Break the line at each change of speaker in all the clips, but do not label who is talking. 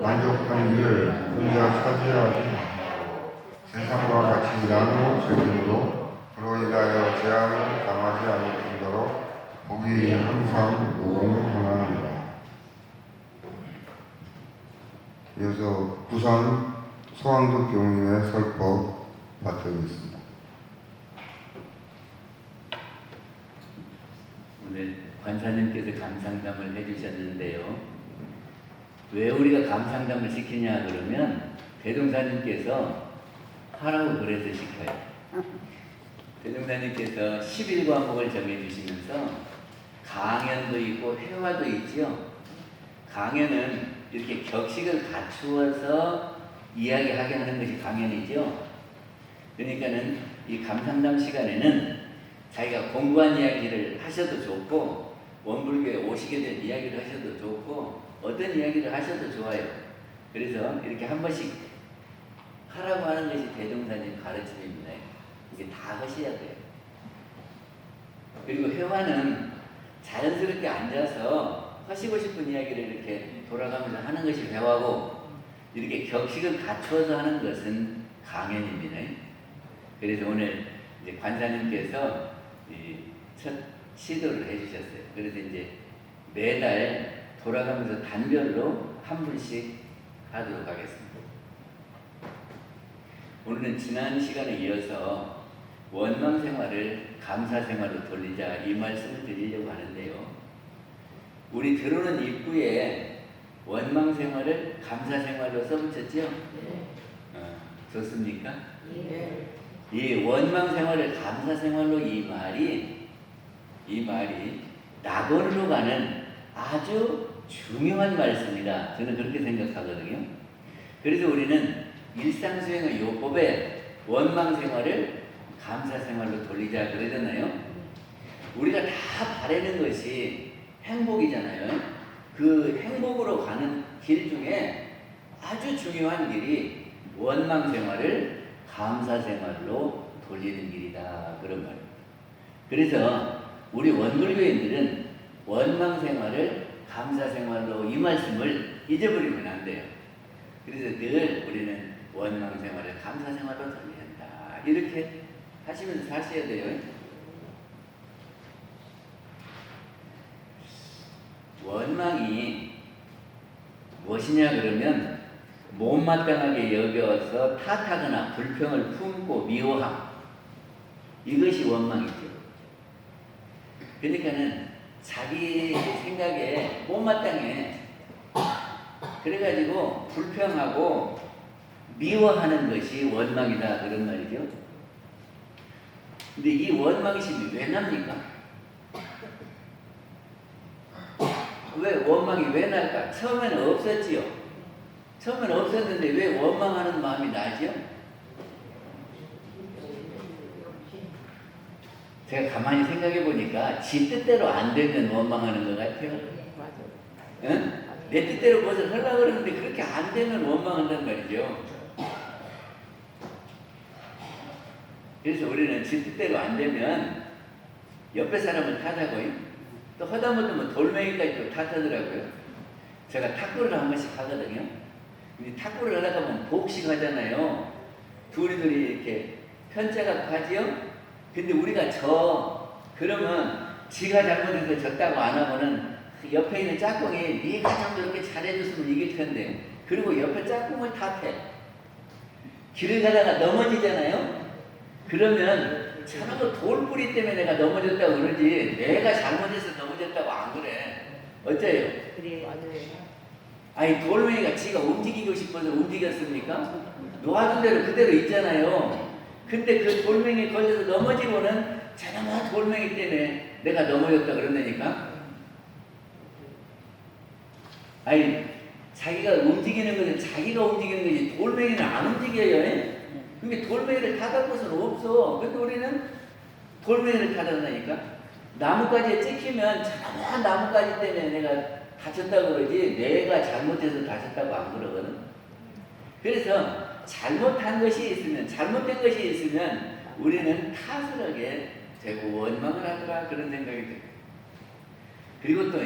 만족한 일을 혼자 차지하지 세상과 같이 나누어 책임으로 그로 인하여 재앙을 당하지 않을 정도로 복이 항상 무궁무진합니다. 이어서 부산 소왕도 교우님의 설법 받드리겠습니다.
오늘 관사님께서 감상담을 해주셨는데요. 왜 우리가 감상담을 시키냐 그러면 대종사님께서 하라고 그래서 시켜요. 대종사님께서 11과목을 정해주시면서 강연도 있고 회화도 있죠. 강연은 이렇게 격식을 갖추어서 이야기하게 하는 것이 강연이죠. 그러니까는 이 감상담 시간에는 자기가 공부한 이야기를 하셔도 좋고 원불교에 오시게 된 이야기를 하셔도 좋고 어떤 이야기를 하셔도 좋아요. 그래서 이렇게 한 번씩 하라고 하는 것이 대종사님 가르침입니다. 이게 다 하셔야 돼요. 그리고 회화는 자연스럽게 앉아서 하시고 싶은 이야기를 이렇게 돌아가면서 하는 것이 회화고 이렇게 격식을 갖추어서 하는 것은 강연입니다. 그래서 오늘 이제 관사님께서 첫 시도를 해주셨어요. 그래서 이제 매달 돌아가면서 단별로 한 분씩 하도록 하겠습니다. 오늘은 지난 시간에 이어서 원망 생활을 감사 생활로 돌리자 이 말씀을 드리려고 하는데요. 우리 들어오는 입구에 원망 생활을 감사 생활로 써붙였죠? 네. 좋습니까? 네. 이 원망 생활을 감사 생활로 이 말이 낙원으로 가는 아주 중요한 말씀이다. 저는 그렇게 생각하거든요. 그래서 우리는 일상수행의 요법에 원망 생활을 감사 생활로 돌리자 그러잖아요. 우리가 다 바라는 것이 행복이잖아요. 그 행복으로 가는 길 중에 아주 중요한 길이 원망 생활을 감사 생활로 돌리는 길이다. 그런 말입니다. 그래서 우리 원불교인들은 원망 생활을 감사 생활로 이 말씀을 잊어버리면 안 돼요. 그래서 늘 우리는 원망 생활을 감사 생활로 돌려야 한다. 이렇게 하시면서 사셔야 돼요. 원망이 무엇이냐 그러면 못마땅하게 여겨서 탓하거나 불평을 품고 미워함, 이것이 원망이죠. 그러니까는 자기 생각에 못마땅해 그래가지고 불평하고 미워하는 것이 원망이다 그런 말이죠. 근데 이 원망심이 왜 납니까? 왜 원망이 왜 날까? 처음에는 없었지요. 처음에는 없었는데 왜 원망하는 마음이 나죠? 제가 가만히 생각해 보니까 지 뜻대로 안 되면 원망하는 것 같아요. 응? 내 뜻대로 무엇을 하려고 그러는데 그렇게 안 되면 원망한단 말이죠. 그래서 우리는 지 뜻대로 안 되면 옆에 사람을 탓하고요. 또 하다 못하면 돌멩이까지 또 탓하더라고요. 제가 탁구를 한 번씩 하거든요. 근데 탁구를 하다 보면 복식 하잖아요. 둘이 이렇게 편차가 가지요. 근데 우리가 그러면 지가 잘못해서 졌다고 안 하고는 옆에 있는 짝꿍이 네가 좀 저렇게 잘해줬으면 이길 텐데 그리고 옆에 짝꿍을 탓해. 길을 가다가 넘어지잖아요. 그러면 저놈의 돌뿌리 때문에 내가 넘어졌다고 그러지 내가 잘못해서 넘어졌다고 안 그래. 어째요?
그래, 맞아요.
아니 돌멩이가 지가 움직이고 싶어서 움직였습니까? 놓아준 대로 그대로 있잖아요. 근데 그 돌멩이에 걸려서 넘어지고는 저놈의 돌멩이 때문에 내가 넘어졌다 그런다니까? 아니 자기가 움직이는 것은 자기가 움직이는 거지 돌멩이는 안 움직여요. 그러니까 돌멩이를 탓할 것은 없어. 근데 우리는 돌멩이를 탓한다니까? 나뭇가지에 찍히면 저놈의 나뭇가지 때문에 내가 다쳤다고 그러지 내가 잘못해서 다쳤다고 안 그러거든. 그래서 잘못한 것이 있으면 잘못된 것이 있으면 우리는 탓을 하게 되고 원망을 하더라 그런 생각이 들어요. 그리고 또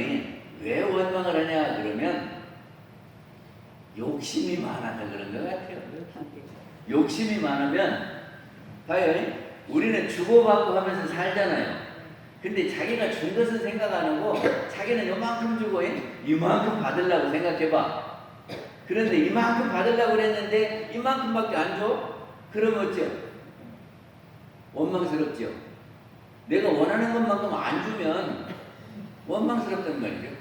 왜 원망을 하냐 그러면 욕심이 많아서 그런 것 같아요. 욕심이 많으면 봐요. 우리는 주고받고 하면서 살잖아요. 근데 자기가 준 것은 생각 안 하고 자기는 요만큼 주고 이만큼 받으려고 생각해봐. 그런데 이만큼 받으려고 그랬는데 이만큼밖에 안 줘? 그러면 어쩌? 원망스럽죠. 내가 원하는 것만큼 안 주면 원망스럽단 말이죠.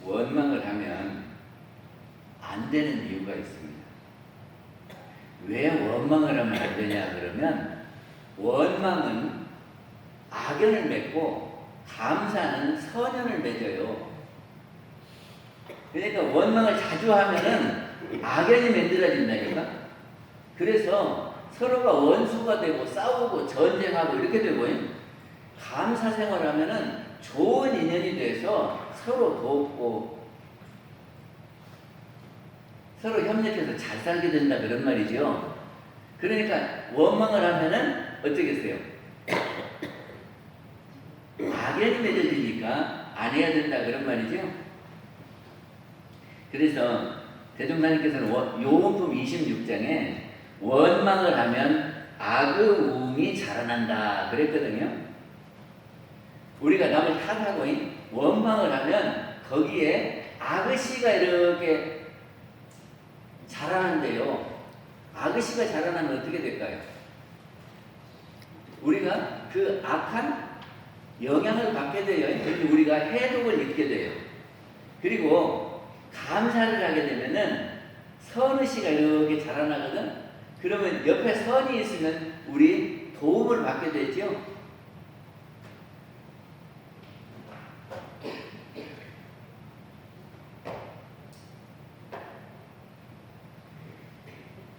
원망을 하면 안 되는 이유가 있습니다. 왜 원망을 하면 안 되냐 그러면 원망은 악연을 맺고 감사는 선연을 맺어요. 그러니까 원망을 자주 하면은 악연이 만들어진다니까. 그래서 서로가 원수가 되고 싸우고 전쟁하고 이렇게 되고, 감사 생활하면은 좋은 인연이 돼서 서로 돕고 서로 협력해서 잘 살게 된다 그런 말이죠. 그러니까 원망을 하면은 어쩌겠어요? 악연이 맺어지니까 안 해야 된다 그런 말이죠. 그래서 대종사님께서는 요원품 26장에 원망을 하면 악의움이 자라난다 그랬거든요. 우리가 남을 탓하고 원망을 하면 거기에 악의씨가 이렇게 자라는데요. 악의씨가 자라나면 어떻게 될까요? 우리가 그 악한 영향을 받게 돼요. 그리고 우리가 해독을 입게 돼요. 그리고 감사를 하게 되면은 선의씨가 이렇게 자라나거든. 그러면 옆에 선이 있으면 우리 도움을 받게 되죠.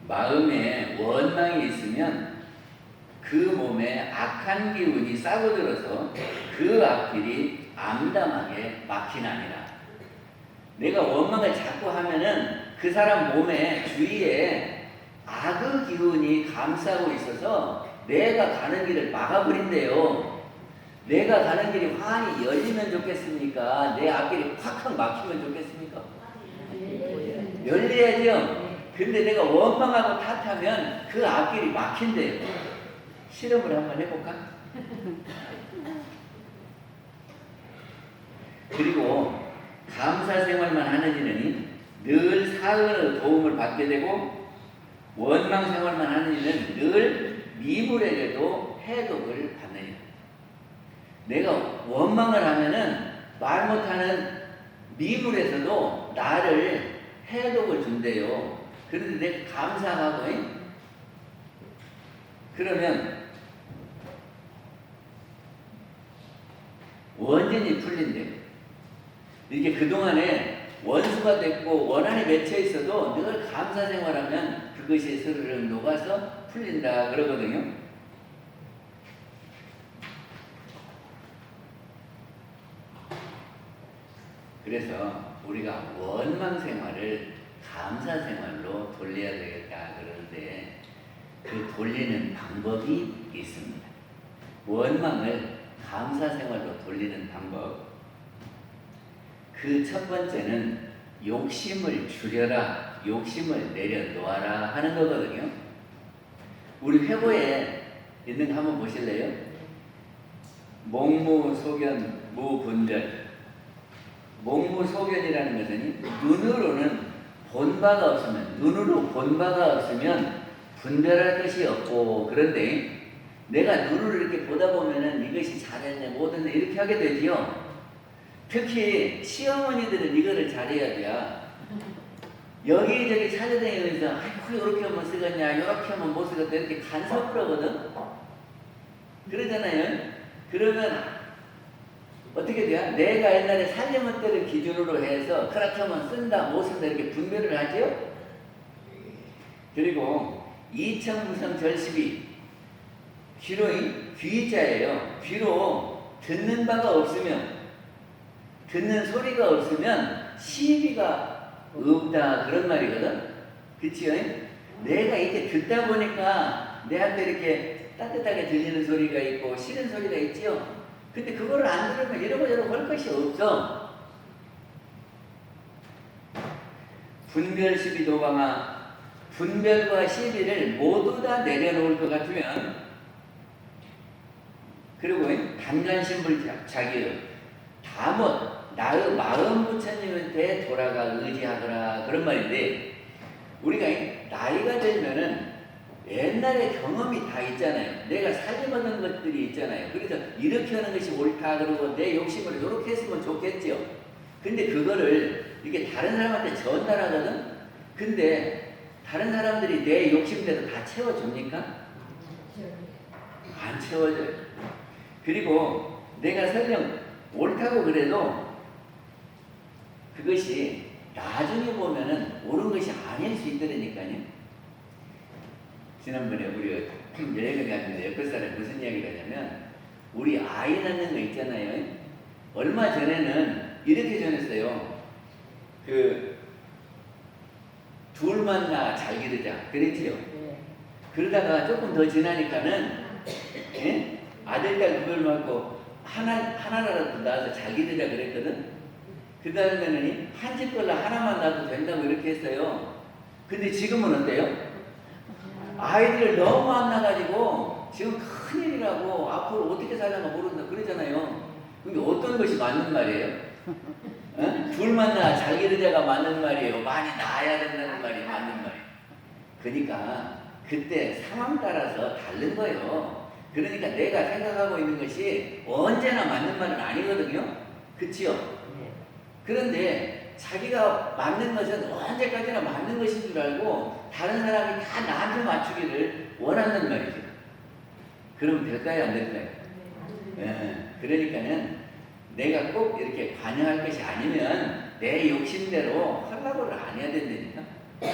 마음에 원망이 있으면 그 몸에 악한 기운이 싸고들어서 그 앞길이 암담하게 막히나니라. 내가 원망을 자꾸 하면은 그 사람 몸에 주위에 악의 기운이 감싸고 있어서 내가 가는 길을 막아버린대요. 내가 가는 길이 환히 열리면 좋겠습니까? 내 앞길이 콱콱 막히면 좋겠습니까? 열려야죠. 근데 내가 원망하고 탓하면 그 앞길이 막힌대요. 실험을 한번 해볼까? 그리고 감사 생활만 하는 이는 늘 사은의 도움을 받게 되고, 원망 생활만 하는 이는 늘 미물에게도 해독을 받는 일. 내가 원망을 하면은 말 못하는 미물에서도 나를 해독을 준대요. 그런데 내가 감사하고 그러면 원전이 풀린대요. 이게 그동안에 원수가 됐고 원한이 맺혀 있어도 늘 감사 생활하면 그것이 스르륵 녹아서 풀린다 그러거든요. 그래서 우리가 원망 생활을 감사 생활로 돌려야 되겠다 그러는데 그 돌리는 방법이 있습니다. 원망을 감사 생활로 돌리는 방법. 그 첫 번째는 욕심을 줄여라, 욕심을 내려놓아라 하는 거거든요. 우리 회고에 있는 거 한번 보실래요? 목무소견 무분별. 목무소견이라는 것은 눈으로는 본 바가 없으면, 눈으로 본 바가 없으면 분별할 것이 없고, 그런데 내가 눈으로 이렇게 보다 보면은 이것이 잘했네 못했네 이렇게 하게 되지요. 특히 시어머니들은 이거를 잘해야 돼요. 여기저기 찾아다니면서 아이고 이렇게 하면 쓰겠냐 이렇게 하면 못 쓰겠다 이렇게 간섭을 하거든. 그러잖아요. 그러면 어떻게 돼요? 내가 옛날에 살림을 때를 기준으로 해서 그렇게 하면 쓴다 못 쓴다 이렇게 분별을 하죠. 그리고 이청무성 절십이 귀자예요. 귀로 듣는 바가 없으면, 듣는 소리가 없으면 시비가 없다 그런 말이거든. 그치요? 내가 이렇게 듣다 보니까 내 앞에 이렇게 따뜻하게 들리는 소리가 있고 싫은 소리가 있지요. 근데 그거를 안 들으면 이러고 저러고 할 것이 없어. 분별 시비 도방아, 분별과 시비를 모두 다 내려놓을 것 같으면, 그리고 단간신불자기를 다못 나의 마음 부처님한테 돌아가 의지하거라, 그런 말인데, 우리가 나이가 들면은 옛날에 경험이 다 있잖아요. 내가 살림 얻은 것들이 있잖아요. 그래서 이렇게 하는 것이 옳다 그러고 내 욕심을 이렇게 했으면 좋겠죠. 근데 그거를 이게 다른 사람한테 전달하거든. 근데 다른 사람들이 내 욕심대로 다 채워줍니까? 안 채워줘요. 그리고 내가 설령 옳다고 그래도 그것이 나중에 보면은 옳은 것이 아닐 수 있더라니까요. 지난번에 우리 여행을 갔는데 옆에 사람이 무슨 이야기를 하냐면, 우리 아이 낳는 거 있잖아요. 얼마 전에는 이렇게 전했어요. 둘만 낳아 잘 기르자 그랬지요. 그러다가 조금 더 지나니까는 아들 딸 그걸 낳고 하나라도 낳아서 잘 기르자 그랬거든. 그 다음에는 한 집 걸로 하나만 낳아도 된다고 이렇게 했어요. 근데 지금은 어때요? 아이들을 너무 안 낳아가지고 지금 큰일이라고 앞으로 어떻게 살려나 모른다 그러잖아요. 근데 어떤 것이 맞는 말이에요? 둘만 낳아 잘 기르자가 맞는 말이에요? 많이 낳아야 된다는 말이 맞는 말이에요? 그러니까 그때 상황 따라서 다른 거예요. 그러니까 내가 생각하고 있는 것이 언제나 맞는 말은 아니거든요. 그치요? 그런데 자기가 맞는 것은 언제까지나 맞는 것인 줄 알고 다른 사람이 다 나한테 맞추기를 원한단 말이죠. 그럼 될까요? 안 될까요? 그러니까는 내가 꼭 이렇게 관여할 것이 아니면 내 욕심대로 하려고를 안 해야 된다니까.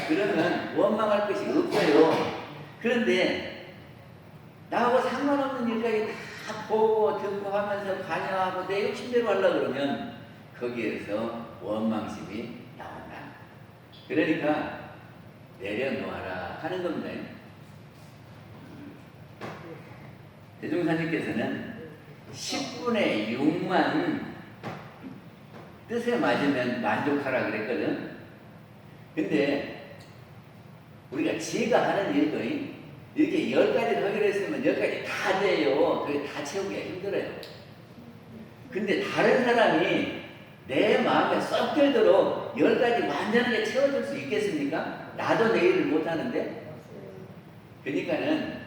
그러면 원망할 것이 없어요. 그런데 나하고 상관없는 일까지 다 보고 듣고 하면서 관여하고 내 욕심대로 하려고 그러면 거기에서 원망심이 나온다. 그러니까 내려놓아라 하는 겁니다. 대종사님께서는 10분의 6만 뜻에 맞으면 만족하라 그랬거든. 근데 우리가 지가 하는 일도 이렇게 10가지를 하기로 했으면 10가지 다 돼요. 그게 다 채우기가 힘들어요. 근데 다른 사람이 내 마음에 쏙 들도록 10가지 완전하게 채워줄 수 있겠습니까? 나도 내 일을 못하는데. 그러니까는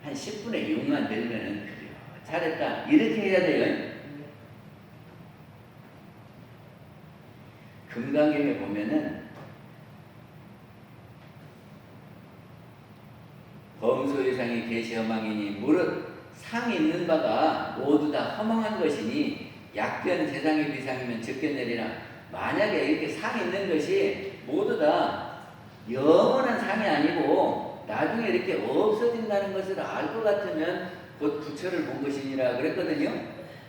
한 10분의 6만 늘면은 그래요, 잘했다 이렇게 해야 돼요. 금강경에 보면은 범소유상이 계시허망이니 무릇 상 있는 바가 모두 다 허망한 것이니 약견 세상의 비상이면 적견내리라. 만약에 이렇게 상 있는 것이 모두 다 영원한 상이 아니고 나중에 이렇게 없어진다는 것을 알 것 같으면 곧 부처를 본 것이니라 그랬거든요.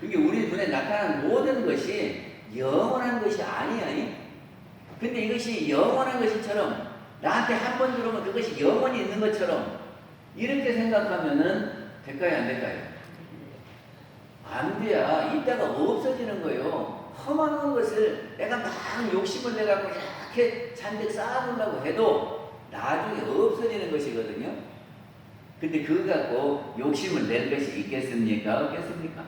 그게 우리 눈에 나타나는 모든 것이 영원한 것이 아니야. 근데 이것이 영원한 것이처럼 나한테 한 번 들어오면 그것이 영원히 있는 것처럼 이렇게 생각하면은 될까요? 안 될까요? 안 돼야 이따가 없어지는 거예요. 허망한 것을 내가 막 욕심을 내갖고 이렇게 잔뜩 쌓아놓으려고 해도 나중에 없어지는 것이거든요. 근데 그거 갖고 욕심을 낼 것이 있겠습니까? 없겠습니까?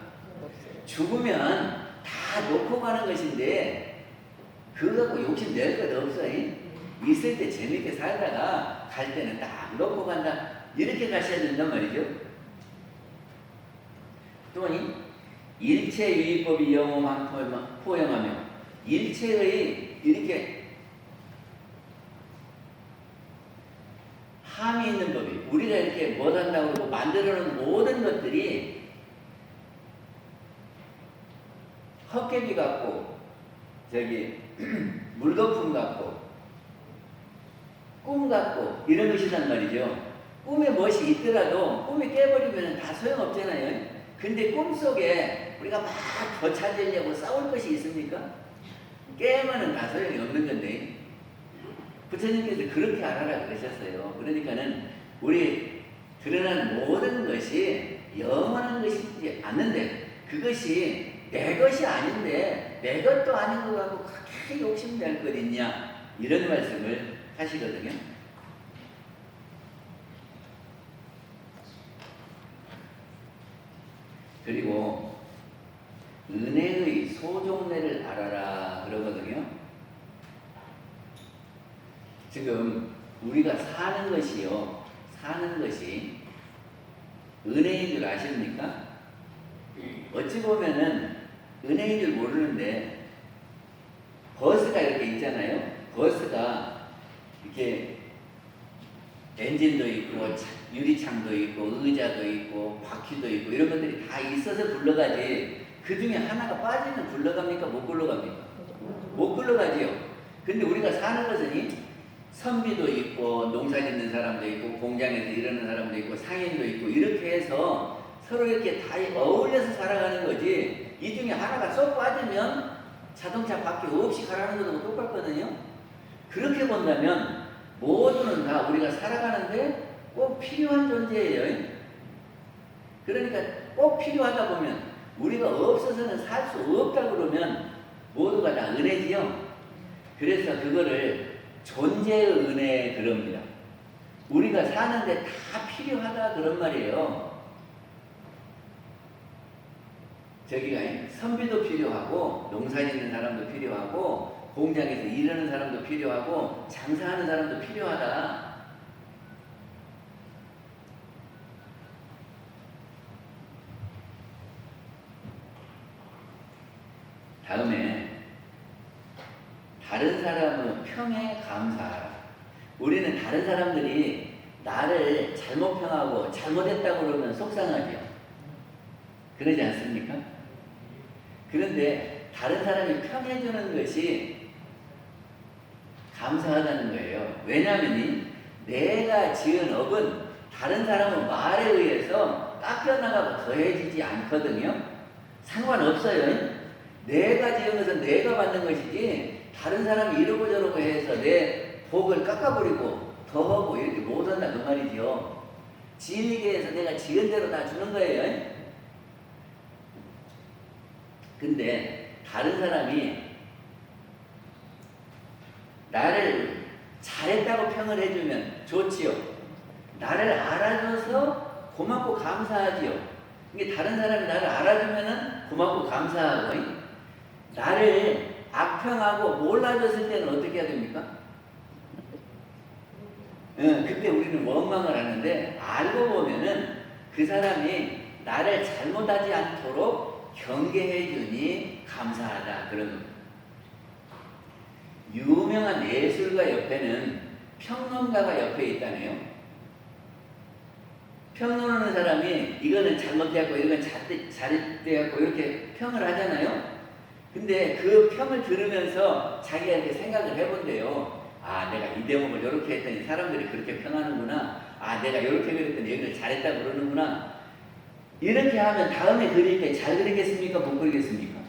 죽으면 다 놓고 가는 것인데 그거 갖고 욕심 낼 것 없어. 있을 때 재밌게 살다가 갈 때는 딱 놓고 간다. 이렇게 가셔야 된단 말이죠. 또니 일체유의법이 영험한 포용하며 일체의 이렇게 함이 있는 법이 우리가 이렇게 못한다고 하고 만들어놓은 모든 것들이 헛개비 같고 물거품 같고 꿈 같고 이런 것이란 말이죠. 꿈에 무엇이 있더라도 꿈이 깨버리면 다 소용없잖아요. 근데 꿈속에 우리가 막 더 찾으려고 싸울 것이 있습니까? 깨면은 다 소용이 없는 건데 부처님께서 그렇게 알아라 그러셨어요. 그러니까는 우리 드러나는 모든 것이 영원한 것이지 않는데 그것이 내 것이 아닌데 내 것도 아닌 것 같고 그렇게 욕심낼 것 있냐 이런 말씀을 하시거든요. 그리고 은혜의 소종례를 알아라 그러거든요. 지금 우리가 사는 것이요, 사는 것이 은혜인 줄 아십니까? 어찌 보면은 은혜인 줄 모르는데 버스가 이렇게 있잖아요. 버스가 이렇게 엔진도 있고 유리창도 있고 의자도 있고 바퀴도 있고 이런 것들이 다 있어서 굴러가지 그 중에 하나가 빠지면 굴러갑니까? 못 굴러갑니까? 못 굴러가지요. 근데 우리가 사는 것은 선비도 있고 농사 짓는 사람도 있고 공장에서 일하는 사람도 있고 상인도 있고 이렇게 해서 서로 이렇게 다 어울려서 살아가는 거지 이 중에 하나가 쏙 빠지면 자동차 바퀴 없이 가라는 것도 똑같거든요. 그렇게 본다면 모두는 다 우리가 살아가는데 꼭 필요한 존재예요. 그러니까 꼭 필요하다 보면 우리가 없어서는 살 수 없다 그러면 모두가 다 은혜지요. 그래서 그거를 존재의 은혜 그럽니다. 우리가 사는데 다 필요하다 그런 말이에요. 저기가 선비도 필요하고 농사 짓는 사람도 필요하고 공장에서 일하는 사람도 필요하고 장사하는 사람도 필요하다. 다음에 다른 사람의 평에 감사하라. 우리는 다른 사람들이 나를 잘못 평하고 잘못했다고 그러면 속상하죠. 그러지 않습니까? 그런데 다른 사람이 평해주는 것이 감사하다는 거예요. 왜냐하면 내가 지은 업은 다른 사람의 말에 의해서 깎여나가고 더해지지 않거든요. 상관없어요. 내가 지은 것은 내가 받는 것이지 다른 사람이 이러고 저러고 해서 내 복을 깎아버리고 더하고 이렇게 못한다 그 말이죠. 지으게 해서 내가 지은 대로 다 주는 거예요. 근데 다른 사람이 나를 잘했다고 평을 해주면 좋지요. 나를 알아줘서 고맙고 감사하지요. 이게 다른 사람이 나를 알아주면은 고맙고 감사하고, 나를 악평하고 몰라줬을 때는 어떻게 해야 됩니까? 그때 우리는 원망을 하는데 알고 보면은 그 사람이 나를 잘못하지 않도록 경계해 주니 감사하다 그런 겁니다. 유명한 예술가 옆에는 평론가가 옆에 있다네요. 평론하는 사람이 이거는 잘못되었고 이건 잘되었고 이렇게 평을 하잖아요. 근데 그 평을 들으면서 자기가 이렇게 생각을 해본대요. 아, 내가 이 대목을 이렇게 했더니 사람들이 그렇게 평하는구나. 아, 내가 이렇게 그렸더니 여기를 잘했다고 그러는구나. 이렇게 하면 다음에 그릴 때 잘 그리겠습니까? 못 그리겠습니까?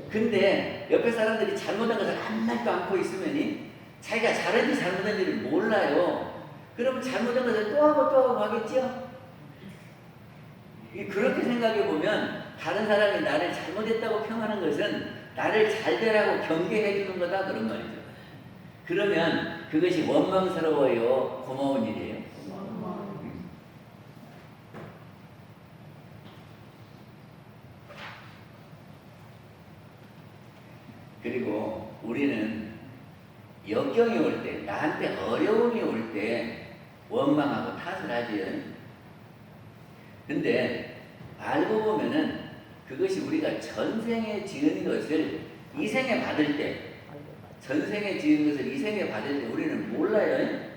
근데 옆에 사람들이 잘못한 것을 아무것도 않고 있으면 자기가 잘했는지 잘못했는지를 몰라요. 그러면 잘못한 것을 또 하고 또 하고 하겠죠? 그렇게 생각해 보면 다른 사람이 나를 잘못했다고 평하는 것은 나를 잘되라고 경계해 주는 거다 그런 말이죠. 그러면 그것이 원망스러워요? 고마운 일이에요? 그리고 우리는 역경이 올 때, 나한테 어려움이 올 때 원망하고 탓을 하지. 근데 알고 보면은 그것이 우리가 전생에 지은 것을 이 생에 받을 때, 전생에 지은 것을 이 생에 받을 때 우리는 몰라요.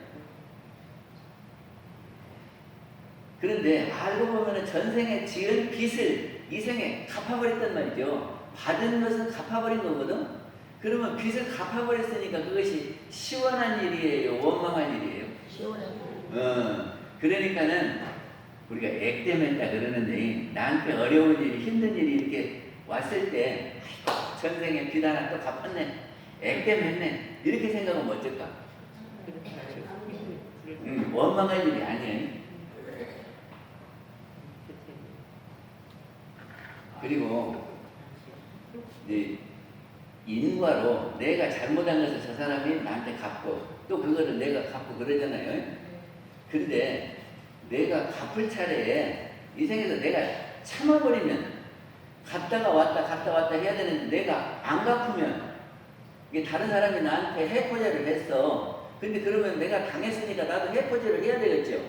그런데 알고 보면은 전생에 지은 빚을 이 생에 갚아버렸단 말이죠. 받은 것은 갚아버린 거거든. 그러면 빚을 갚아버렸으니까 그것이 시원한 일이에요, 원망한 일이에요? 시원한. 그러니까는 우리가 액땜했다 그러는데 나한테 어려운 일이 힘든 일이 이렇게 왔을 때 아이고, 전생에 빚 하나 또 갚았네, 액땜했네 이렇게 생각하면 어쩔까? 원망할 일이 아니에요. 그리고 이제 인과로 내가 잘못한 것을 저 사람이 나한테 갚고 또 그거를 내가 갚고 그러잖아요. 근데 내가 갚을 차례에 이 생에서 내가 참아버리면 갔다가 왔다 해야 되는데 내가 안 갚으면 이게 다른 사람이 나한테 해코지를 했어. 근데 그러면 내가 당했으니까 나도 해코지를 해야 되겠죠.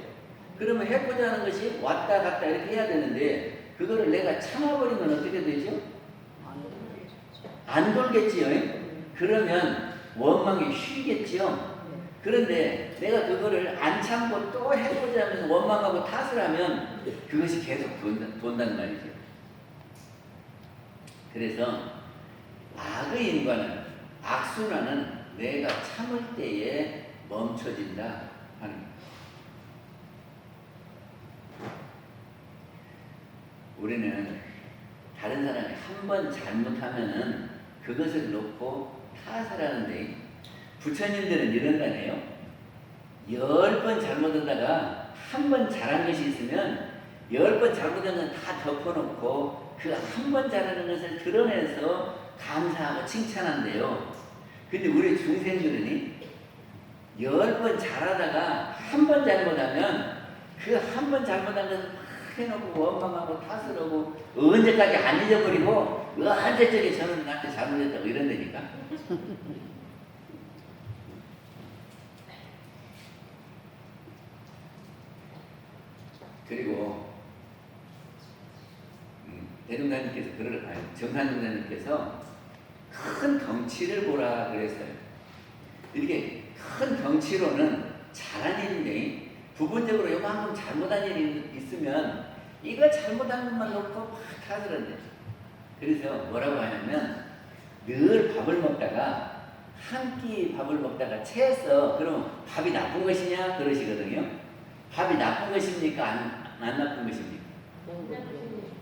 그러면 해코지하는 것이 왔다 갔다 이렇게 해야 되는데 그거를 내가 참아버리면 어떻게 되죠? 안 돌겠지요. 그러면 원망이 쉬겠지요. 그런데 내가 그거를 안 참고 또 해보자면서 원망하고 탓을 하면 그것이 계속 돈다는 말이죠. 그래서 악의 인과는 악순환은 내가 참을 때에 멈춰진다 하는 거예요. 우리는 다른 사람이 한 번 잘못하면은 그것을 놓고 탓을 하는데 부처님들은 이런다네요. 10번 잘못하다가 한 번 잘한 것이 있으면 10번 잘못한 건 다 덮어놓고 그 한 번 잘하는 것을 드러내서 감사하고 칭찬한대요. 근데 우리 중생들은 10번 잘하다가 한 번 잘못하면 그 한 번 잘못한 것을 막 해놓고 원망하고 탓을 하고 언제까지 안 잊어버리고 언제적에 저는 나한테 잘못했다고 이런다니까. 그리고 대중사님께서 정산중사님께서 큰 덩치를 보라 그랬어요. 이렇게 큰 덩치로는 잘한 일인데 부분적으로 요만큼 잘못한 일이 있으면 이거 잘못한 것만 놓고 막 탓을 한대. 그래서 뭐라고 하냐면 늘 밥을 먹다가 한 끼 밥을 먹다가 체했어. 그럼 밥이 나쁜 것이냐 그러시거든요. 밥이 나쁜 것입니까? 안 나쁜 것입니까?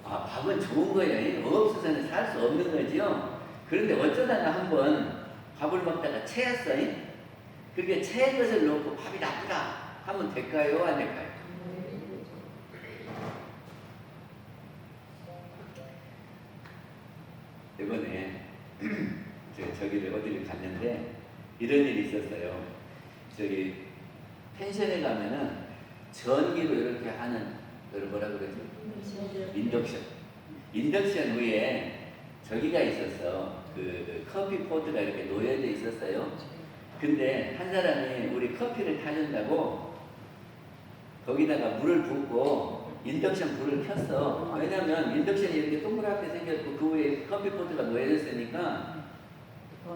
아, 밥은 좋은 거예요. 없어서는 살 수 없는 거죠. 그런데 어쩌다가 한번 밥을 먹다가 체했어요. 그게 체한 것을 놓고 밥이 나쁘다 하면 될까요? 안 될까요? 이번에 저기를 어디를 갔는데 이런 일이 있었어요. 저기 펜션에 가면은 전기로 이렇게 하는 뭐라 그러죠? 인덕션 위에 저기가 있었어. 그 커피 포트가 이렇게 놓여져 있었어요. 근데 한 사람이 우리 커피를 타준다고 거기다가 물을 붓고 인덕션 불을 켰어. 왜냐면 인덕션이 이렇게 동그랗게 생겼고 그 위에 커피 포트가 놓여졌으니까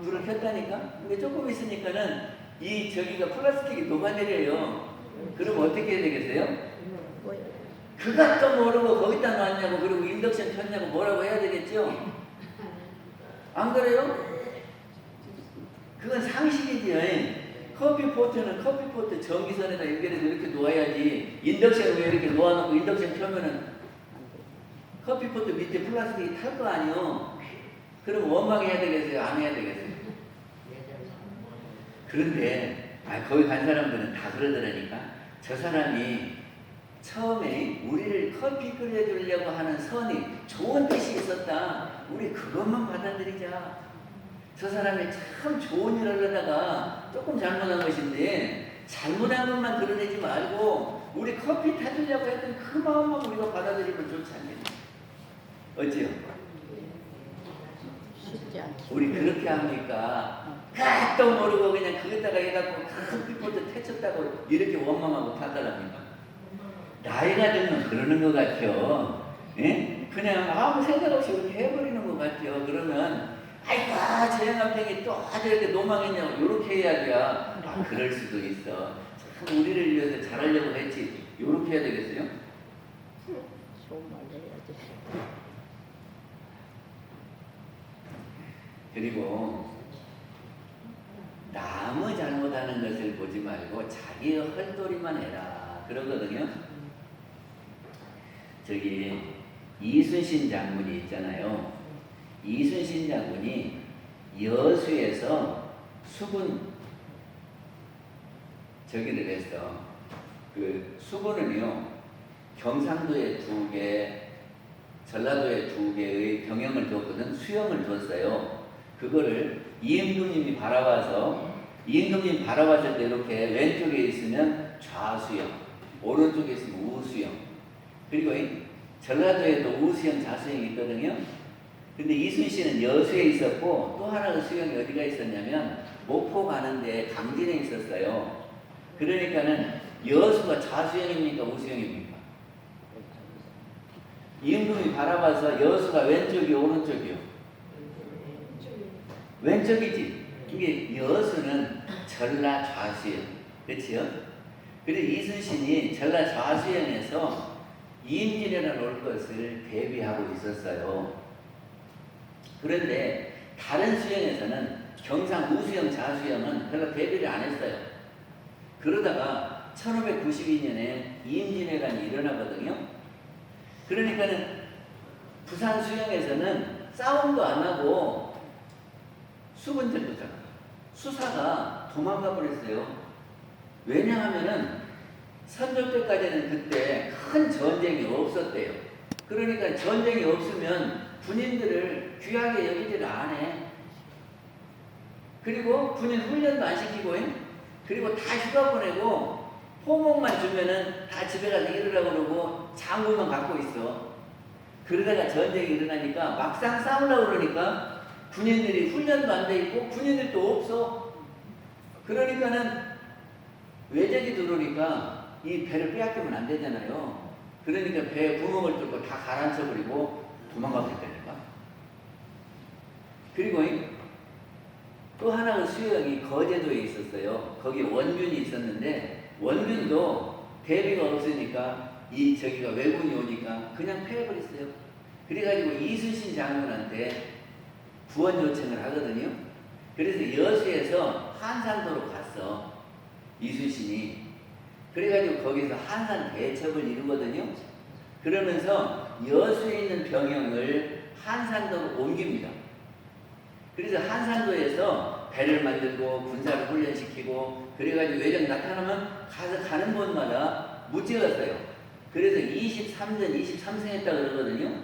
불을 켰다니까. 근데 조금 있으니까는 이 저기가 플라스틱이 녹아내려요. 그럼 어떻게 해야 되겠어요? 그것도 모르고 거기다 놨냐고 그리고 인덕션 켰냐고 뭐라고 해야 되겠죠? 안 그래요? 그건 상식이지. 커피 포트는 커피 포트 전기선에다 연결해서 이렇게 놓아야지. 인덕션 위에 이렇게 놓아놓고 인덕션 켜면은 커피 포트 밑에 플라스틱이 탈 거 아니요. 그럼 원망해야 되겠어요? 안 해야 되겠어요? 그런데 거기 간 사람들은 다 그러더라니까. 저 사람이 처음에 우리를 커피 끓여주려고 하는 선이 좋은 뜻이 있었다. 우리 그것만 받아들이자. 저 사람이 참 좋은 일을 하다가 조금 잘못한 것인데 잘못한 것만 드러내지 말고 우리 커피 타주려고 했던 그 마음만 우리가 받아들이면 좋지 않겠냐. 어찌요? 우리 그렇게 합니까? 까도 모르고 그냥 그것다가 해갖고 커피포트 태쳤다고 이렇게 원망하고 탓하랍니까? 나이가 들면 그러는 것 같아요. 예? 그냥 아무 생각 없이 이렇게 해버리는 것 같아요. 그러면 아이고 저 양반이 또 아주 이렇게 노망했냐고 이렇게 해야지야. 그럴 수도 있어. 참 우리를 위해서 잘하려고 했지. 이렇게 해야 되겠어요?
좋은 말 해야지.
그리고 남의 잘못하는 것을 보지 말고 자기의 헐도리만 해라 그러거든요. 저기 이순신 장군이 있잖아요. 이순신 장군이 여수에서 수군 저기를 했어. 그 수군은요 경상도에 2개, 전라도에 두 개의 병영을 두었거든. 수영을 두었어요. 그거를 이임금님이 바라봐서 이임금님이 바라봤을 때 이렇게 왼쪽에 있으면 좌수영, 오른쪽에 있으면 우수영. 그리고 전라도에도 우수영, 좌수영이 있거든요. 근데 이순신은 여수에 있었고 또 하나의 수영이 어디가 있었냐면 목포 가는데 강진에 있었어요. 그러니까는 여수가 좌수영입니까 우수영입니까? 이임금이 바라봐서 여수가 왼쪽이요 오른쪽이요? 왼쪽이지. 이게 여수는 전라 좌수영, 그렇지요? 그래서 이순신이 전라 좌수영에서 이임진왜란 올 것을 대비하고 있었어요. 그런데 다른 수영에서는 경상 우수영, 좌수영은 별로 대비를 안 했어요. 그러다가 1592년에 이임진왜란이 일어나거든요. 그러니까는 부산 수영에서는 싸움도 안 하고 수군들도 잡아. 수사가 도망가 버렸어요. 왜냐하면은 선조 때까지는 그때 큰 전쟁이 없었대요. 그러니까 전쟁이 없으면 군인들을 귀하게 여기지를 않아. 그리고 군인 훈련도 안 시키고, 그리고 다 휴가 보내고 호목만 주면은 다 집에 가서 일하라고 그러고 장구만 갖고 있어. 그러다가 전쟁이 일어나니까 막상 싸우려고 그러니까 군인들이 훈련도 안 돼 있고 군인들도 없어. 그러니까는 외적이 들어오니까 이 배를 빼앗기면 안 되잖아요. 그러니까 배에 구멍을 뚫고 다 가라앉혀버리고 도망가겠다니까. 그리고 또 하나의 수영이 거제도에 있었어요. 거기 원균이 있었는데 원균도 대비가 없으니까 저기가 왜군이 오니까 그냥 패해버렸어요. 그래가지고 이순신 장군한테 구원 요청을 하거든요. 그래서 여수에서 한산도로 갔어. 이순신이. 그래가지고 거기서 한산 대첩을 이루거든요. 그러면서 여수에 있는 병영을 한산도로 옮깁니다. 그래서 한산도에서 배를 만들고 군사를 훈련시키고 그래가지고 외적 나타나면 가서 가는 곳마다 무찌렀어요. 그래서 23전 23승 했다 그러거든요.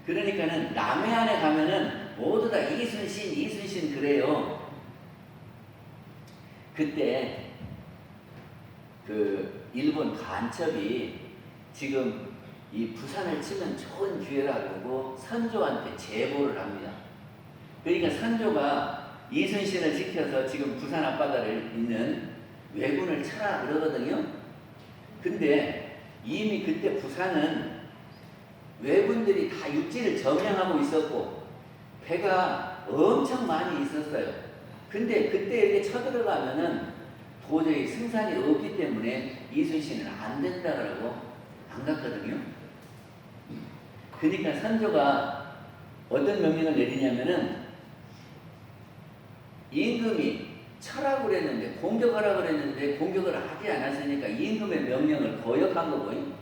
그러니까는 남해안에 가면은 모두 다 이순신 그래요. 그때 그 일본 간첩이 지금 이 부산을 치면 좋은 기회라고 선조한테 제보를 합니다. 그러니까 선조가 이순신을 지켜서 지금 부산 앞바다를 있는 왜군을 쳐라 그러거든요. 근데 이미 그때 부산은 왜군들이 다 육지를 점령하고 있었고 배가 엄청 많이 있었어요. 근데 그때 이렇게 쳐들어가면은 도저히 승산이 없기 때문에 이순신은 안 된다고 안 갔거든요. 그러니까 선조가 어떤 명령을 내리냐면은 임금이 쳐라고 그랬는데 공격하라고 그랬는데 공격을 하지 않았으니까 임금의 명령을 거역한 거고요.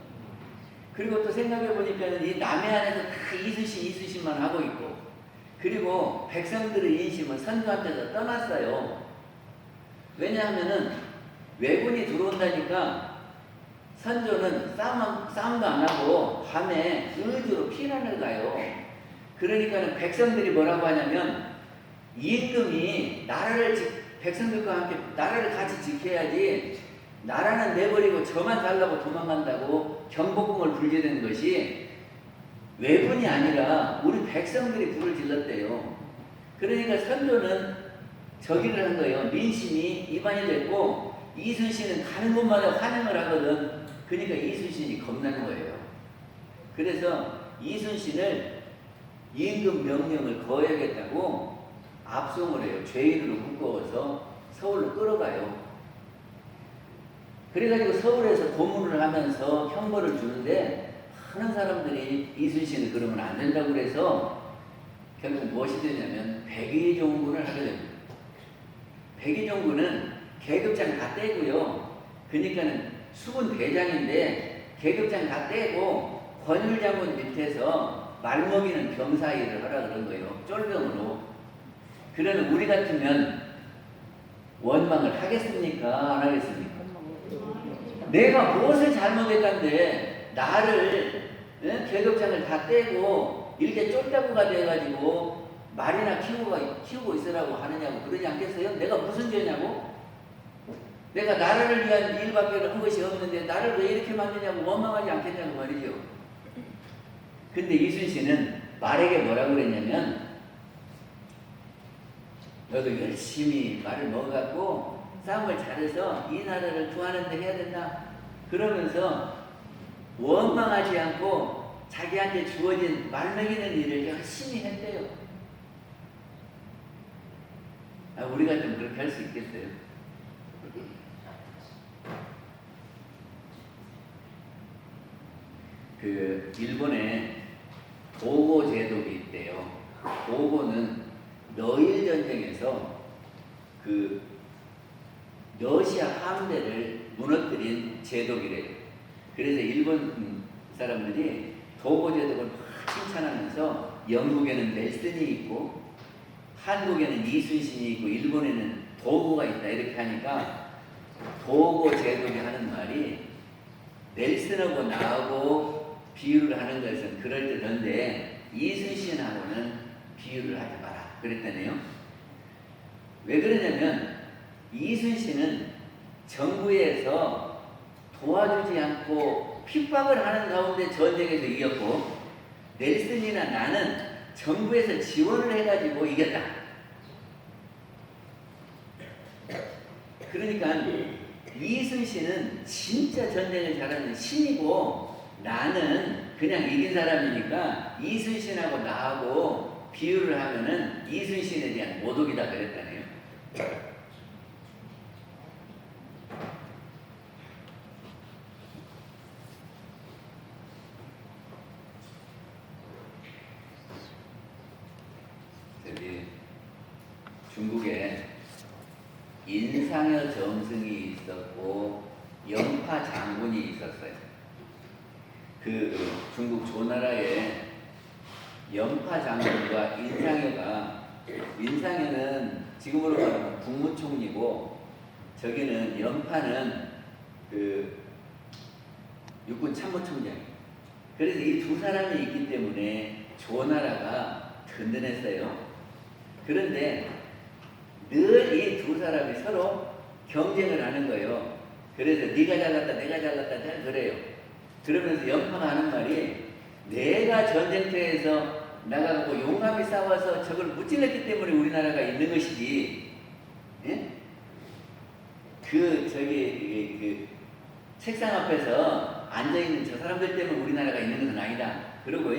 그리고 또 생각해 보니까는 이 남해안에서 다 이순신만 하고 있고 그리고 백성들의 인심은 선조한테서 떠났어요. 왜냐하면은 왜군이 들어온다니까 선조는 싸움도 안 하고 밤에 의주로 피난을 가요. 그러니까는 백성들이 뭐라고 하냐면 임금이 백성들과 함께 나라를 같이 지켜야지 나라는 내버리고 저만 살라고 도망간다고 경복궁을 불게 된 것이 왜군이 아니라 우리 백성들이 불을 질렀대요. 그러니까 선조는 저기를 한 거예요. 민심이 이반이 됐고 이순신은 가는 곳마다 환영을 하거든. 그러니까 이순신이 겁나는 거예요. 그래서 이순신을 임금 명령을 거역했다고 압송을 해요. 죄인으로 묶어서 서울로 끌어가요. 그래가지고 서울에서 고문을 하면서 형벌을 주는데 많은 사람들이 이순신을 그러면 안 된다고 그래서 결국 무엇이 되냐면 백의종군을 하게 됩니다. 백의종군은 계급장 다 떼고요. 그러니까는 수군 대장인데 계급장 다 떼고 권율장군 밑에서 말먹이는 병사 일을 하라 그런 거예요. 쫄병으로. 그러면 우리 같으면 원망을 하겠습니까? 안 하겠습니까? 내가 무엇을 잘못했다는데 나를 계급장을 다 떼고 이렇게 쫄다구가 돼가지고 말이나 키우고 있으라고 하느냐고 그러지 않겠어요? 내가 무슨 죄냐고? 내가 나라를 위한 일밖에 한 것이 없는데 나를 왜 이렇게 만드냐고 원망하지 않겠냐고 말이죠. 근데 이순신은 말에게 뭐라고 그랬냐면 너도 열심히 말을 먹어갖고 싸움을 잘해서 이 나라를 구하는 데 해야 된다. 그러면서 원망하지 않고 자기한테 주어진 말 먹이는 일을 열심히 했대요. 우리가 좀 그렇게 할 수 있겠어요? 그 일본에 도고 제독이 있대요. 도고는 러일 전쟁에서 그 러시아 함대를 무너뜨린 제독이래요. 그래서 일본 사람들이 도고 제독을 막 칭찬하면서 영국에는 넬슨이 있고 한국에는 이순신이 있고 일본에는 도고가 있다 이렇게 하니까 도고 제독이 하는 말이 넬슨하고 나하고 비유를 하는 것은 그럴듯한데 이순신하고는 비유를 하지 마라 그랬다네요. 왜 그러냐면 이순신은 정부에서 도와주지 않고 핍박을 하는 가운데 전쟁에서 이겼고 넬슨이나 나는 정부에서 지원을 해가지고 이겼다. 그러니까 이순신은 진짜 전쟁을 잘하는 신이고 나는 그냥 이긴 사람이니까 이순신하고 나하고 비유를 하면은 이순신에 대한 모독이다 그랬다네요. 저기 중국에 인상여 정승이 있었고 영파 장군이 있었어요. 그 중국 조나라에 영파 장군과 인상여는 지금으로 말하면 국무총리고 저기는 영파는 그 육군 참모총장이에요. 그래서 이 두 사람이 있기 때문에 조나라가 든든했어요. 그런데 늘 이 두 사람이 서로 경쟁을 하는 거예요. 그래서 네가 잘났다 내가 잘났다 잘 그래요. 그러면서 영파가 하는 말이 내가 전쟁터에서 나가고 용감히 싸워서 적을 무찔렀기 때문에 우리나라가 있는 것이지. 예? 그 책상 앞에서 앉아있는 저 사람들 때문에 우리나라가 있는 것은 아니다. 그러고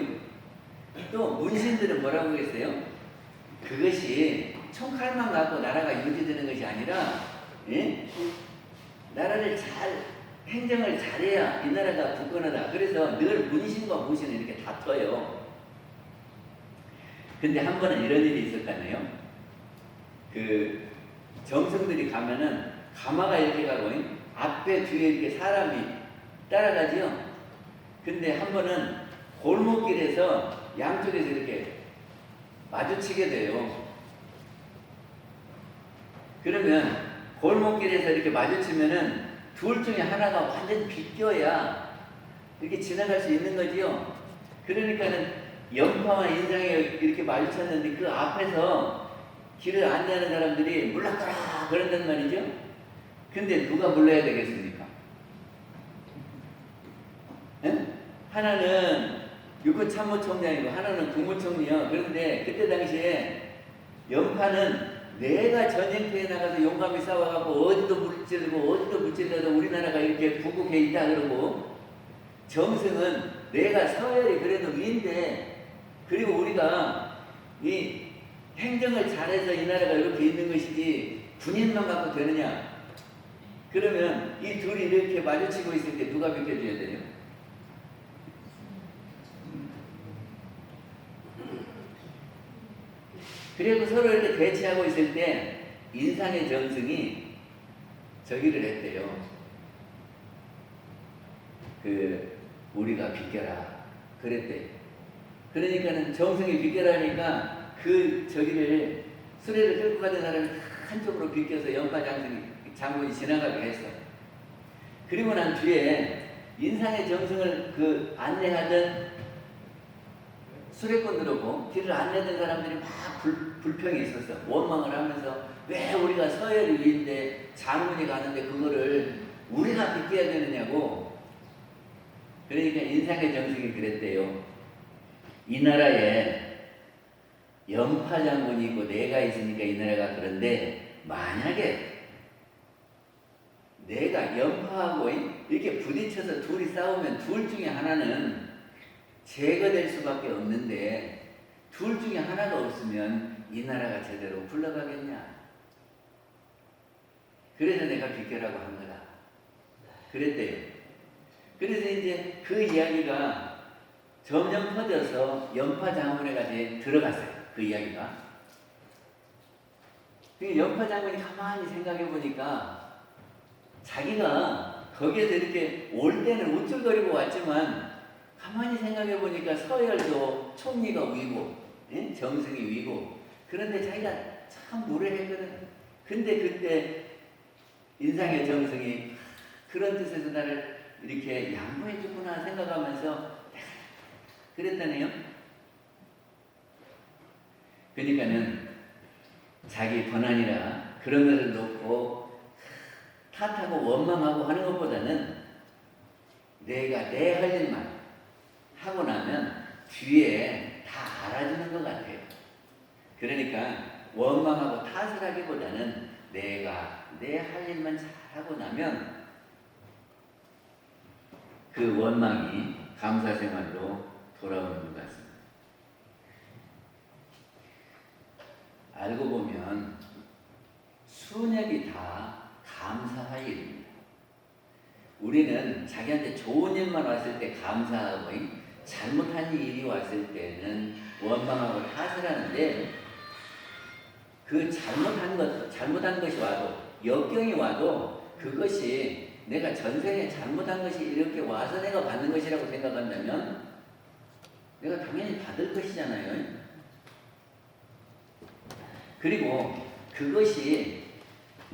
또 문신들은 뭐라고 했어요? 그것이 총칼만 갖고 나라가 유지되는 것이 아니라 예? 나라를 행정을 잘해야 이 나라가 굳건하다. 그래서 늘 문신과 무신을 이렇게 다퉈요. 근데 한 번은 이런 일이 있었다네요. 그 정성들이 가면은 가마가 이렇게 가고 앞에 뒤에 이렇게 사람이 따라가지요. 근데 한 번은 골목길에서 양쪽에서 이렇게 마주치게 돼요. 그러면 골목길에서 이렇게 마주치면은 둘 중에 하나가 완전 비껴야 이렇게 지나갈 수 있는 거지요. 그러니까는 영파와 인상이 이렇게 마주쳤는데 그 앞에서 길을 안내하는 사람들이 물러가라 그런단 말이죠. 근데 누가 물러야 되겠습니까? 에? 하나는 육군 참모총장이고 하나는 국무총리요. 그런데 그때 당시에 영파는 내가 전쟁터에 나가서 용감히 싸워갖고 어디도 물질르고 어디도 물질러서 우리나라가 이렇게 부국해 있다 그러고 정승은 내가 서열이 그래도 위인데 그리고 우리가 이 행정을 잘해서 이 나라가 이렇게 있는 것이지 군인만 갖고 되느냐. 그러면 이 둘이 이렇게 마주치고 있을 때 누가 비켜줘야 돼요? 그리고 서로 이렇게 대치하고 있을 때 인상의 정승이 저기를 했대요. 우리가 비켜라 그랬대. 그러니까는 정승이 비켜라니까 저기를 수레를 끌고 가던 사람이 한쪽으로 비켜서 영파 장군이 지나가게 했어. 그리고 난 뒤에 인상의 정승을 그 안내하던 수레꾼들하고 길을 안내던 사람들이 막 불평이 있었어. 원망을 하면서 왜 우리가 서해를 위인데 장군이 가는데 그거를 우리가 비껴야 되느냐고. 그러니까 인상의 정승이 그랬대요. 이 나라에 연파 장군이 있고 내가 있으니까 이 나라가 그런데 만약에 내가 연파하고 이렇게 부딪혀서 둘이 싸우면 둘 중에 하나는 제거될 수밖에 없는데 둘 중에 하나가 없으면 이 나라가 제대로 굴러가겠냐. 그래서 내가 비켜라고 한 거다. 그랬대요. 그래서 이제 그 이야기가 점점 퍼져서 연파 장군에까지 들어갔어요. 그 이야기가. 그 연파 장군이 가만히 생각해 보니까 자기가 거기에서 이렇게 올 때는 우쭐거리고 왔지만 가만히 생각해 보니까 서열도 총리가 위고, 예? 정승이 위고, 그런데 자기가 참 무례했거든. 근데 그때 인상의 정승이 그런 뜻에서 나를 이렇게 양보해 주구나 생각하면서 그랬다네요. 그러니까는 자기 권한이라 그런 것을 놓고 탓하고 원망하고 하는 것보다는 내가 내 할 일만 하고 나면 뒤에 다 알아주는 것 같아요. 그러니까 원망하고 탓을 하기보다는 내가 내 할 일만 잘하고 나면 그 원망이 감사생활로 돌아오는 것 같습니다. 알고 보면 순역이 다 감사할 일입니다. 우리는 자기한테 좋은 일만 왔을 때 감사하고 잘못한 일이 왔을 때는 원망하고 탓을 하는데 그 잘못한 것이 와도 역경이 와도 그것이 내가 전생에 잘못한 것이 이렇게 와서 내가 받는 것이라고 생각한다면 내가 당연히 받을 것이잖아요. 그리고 그것이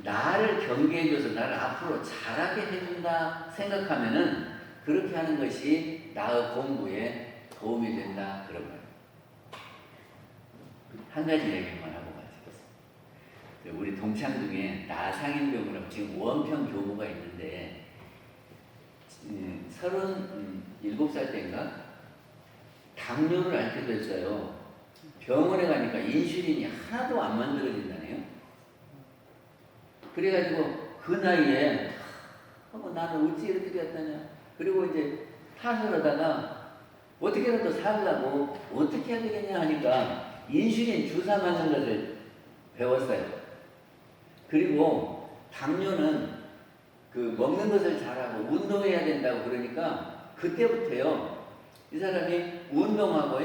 나를 경계해줘서 나를 앞으로 잘하게 해준다 생각하면은 그렇게 하는 것이 나의 공부에 도움이 된다 그런 거예요. 한 가지 얘기만 하고 마치겠습니다. 우리 동창 중에 나상인교구라고 지금 원평 교구가 있는데 37살 때인가 당뇨를 앓게 됐어요. 병원에 가니까 인슐린이 하나도 안 만들어진다네요. 그래가지고 그 나이에 나는 어찌 이렇게 되었다냐. 그리고 이제 탓을 하다가 어떻게라도 살려고 어떻게 해야 되겠냐 하니까 인슐린 주사 맞는 것을 배웠어요. 그리고 당뇨는 그 먹는 것을 잘하고 운동해야 된다고 그러니까 그때부터요 이 사람이 운동하고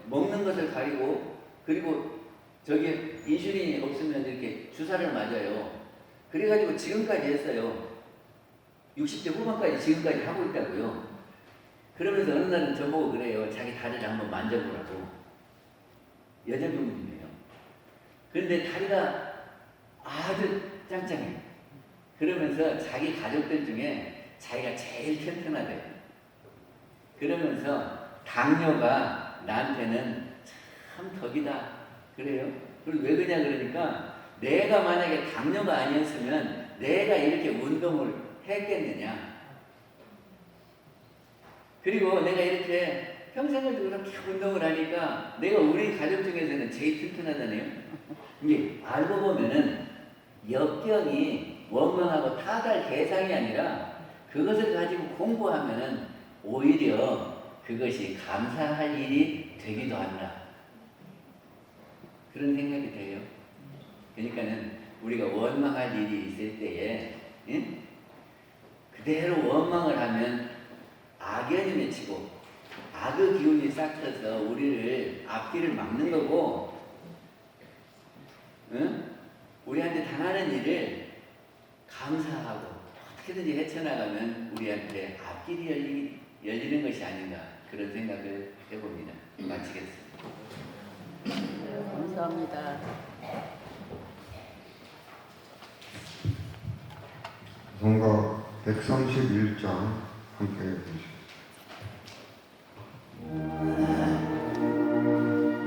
먹는 것을 가리고 그리고 저기 인슐린이 없으면 이렇게 주사를 맞아요. 그래가지고 지금까지 했어요. 60대 후반까지 지금까지 하고 있다고요. 그러면서 어느 날은 저보고 그래요. 자기 다리를 한번 만져보라고. 여자 병님이에요. 그런데 다리가 아주 짱짱해요. 그러면서 자기 가족들 중에 자기가 제일 튼튼하대요. 그러면서 당뇨가 나한테는 참 덕이다. 그래요. 그리고 왜 그러냐 그러니까 내가 만약에 당뇨가 아니었으면 내가 이렇게 운동을 했겠느냐. 그리고 내가 이렇게 평생을 그렇게 운동을 하니까 내가 우리 가족 중에서는 제일 튼튼하다네요. 이게 알고 보면은 역경이 원망하고 탓할 대상이 아니라 그것을 가지고 공부하면은 오히려 그것이 감사할 일이 되기도 한다. 그런 생각이 돼요. 그러니까는 우리가 원망할 일이 있을 때에 그대로 원망을 하면 악연이 맺히고 악의 기운이 싹 트서 우리를 앞길을 막는 거고 우리한테 당하는 일을 감사하고 어떻게든지 헤쳐나가면 우리한테 앞길이 열리는 것이 아닌가 그런 생각을 해봅니다. 마치겠습니다.
감사합니다.
선거 131장 함께 해주시고